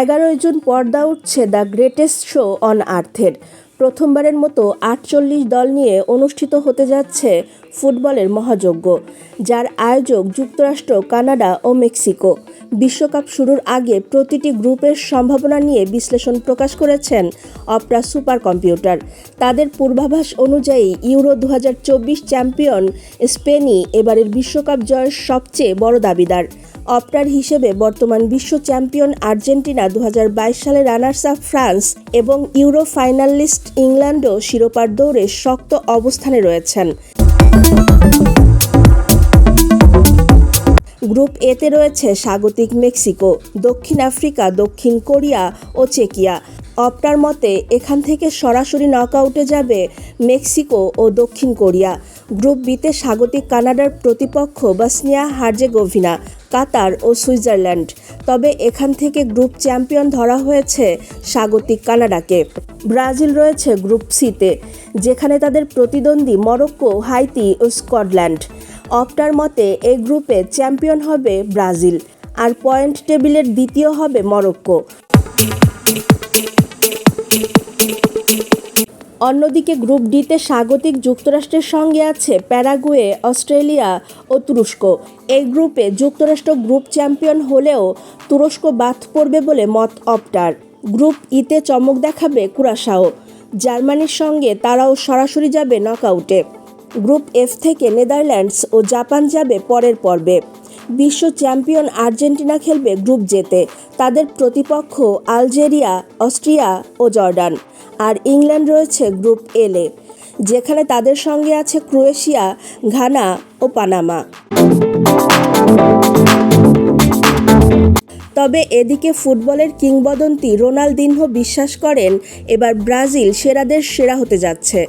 11 June পর্দা উঠছে the greatest show on আর্থের। প্রথমবারের মতো 48 দল নিয়ে অনুষ্ঠিত হতে যাচ্ছে ফুটবলের মহাযজ্ঞ, যার আয়োজক যুক্তরাষ্ট্র, কানাডা ও মেক্সিকো। বিশ্বকাপ শুরুর আগে প্রতিটি গ্রুপের সম্ভাবনা নিয়ে বিশ্লেষণ প্রকাশ করেছেন অপরা সুপার কম্পিউটার। তাদের পূর্বাভাস অনুযায়ী ইউরো 2024 চ্যাম্পিয়ন স্পেনই এবারের বিশ্বকাপ জয়ের সবচেয়ে বড় দাবিদার। অপরার হিসেবে বর্তমান বিশ্ব চ্যাম্পিয়ন আর্জেন্টিনা, 2022 সালে রানার্স আপ ফ্রান্স এবং ইউরো ফাইনালিস্ট ইংল্যান্ডও শিরোপার দৌড়ে শক্ত অবস্থানে রয়েছেন। গ্রুপ এতে রয়েছে স্বাগতিক মেক্সিকো, দক্ষিণ আফ্রিকা, দক্ষিণ কোরিয়া ও চেকিয়া। অপরার মতে এখান থেকে সরাসরি নকআউটে যাবে মেক্সিকো ও দক্ষিণ কোরিয়া। গ্রুপ বিতে স্বাগতিক কানাডার প্রতিপক্ষ বসনিয়া হার্জেগোভিনা, কাতার ও সুইজারল্যান্ড। তবে এখান থেকে গ্রুপ চ্যাম্পিয়ন ধরা হয়েছে স্বাগতিক কানাডাকে। ব্রাজিল রয়েছে গ্রুপ সিতে, যেখানে তাদের প্রতিদ্বন্দ্বী মরক্কো, হাইতি ও স্কটল্যান্ড। অপটার মতে এই গ্রুপে চ্যাম্পিয়ন হবে ব্রাজিল, আর পয়েন্ট টেবিলের দ্বিতীয় হবে মরক্কো। অন্যদিকে গ্রুপ ডিতে স্বাগতিক যুক্তরাষ্ট্রের সঙ্গে আছে প্যারাগুয়ে, অস্ট্রেলিয়া ও তুরস্ক। এই গ্রুপে যুক্তরাষ্ট্র গ্রুপ চ্যাম্পিয়ন হলেও তুরস্ক বাদ পড়বে বলে মত অপটার। গ্রুপ ইতে চমক দেখাবে কুরাশাও, জার্মানির সঙ্গে তারাও সরাসরি যাবে নকআউটে। গ্রুপ এফ থেকে নেদারল্যান্ডস ও জাপান যাবে পরের পর্বে। বিশ্ব চ্যাম্পিয়ন আর্জেন্টিনা খেলবে গ্রুপ জেতে, তাদের প্রতিপক্ষ আলজেরিয়া, অস্ট্রিয়া ও জর্ডান। আর ইংল্যান্ড রয়েছে গ্রুপ এলে, যেখানে তাদের সঙ্গে আছে ক্রোয়েশিয়া, ঘানা ও পানামা। তবে এদিকে ফুটবলের কিংবদন্তি রোনালদিনহো বিশ্বাস করেন এবার ব্রাজিল সেরাদের সেরা হতে যাচ্ছে,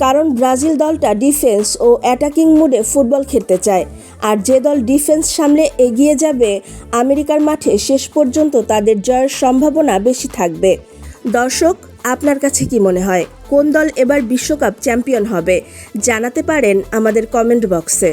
কারণ ব্রাজিল দলটা ডিফেন্স ও অ্যাটাকিং মুডে ফুটবল খেলতে চায়। আর যে দল ডিফেন্স সামলে এগিয়ে যাবে আমেরিকার মাঠে, শেষ পর্যন্ত তাদের জয়ের সম্ভাবনা বেশি থাকবে। দর্শক, আপনার কাছে কি মনে হয় কোন দল এবার বিশ্বকাপ চ্যাম্পিয়ন হবে? জানাতে পারেন আমাদের কমেন্ট বক্সে।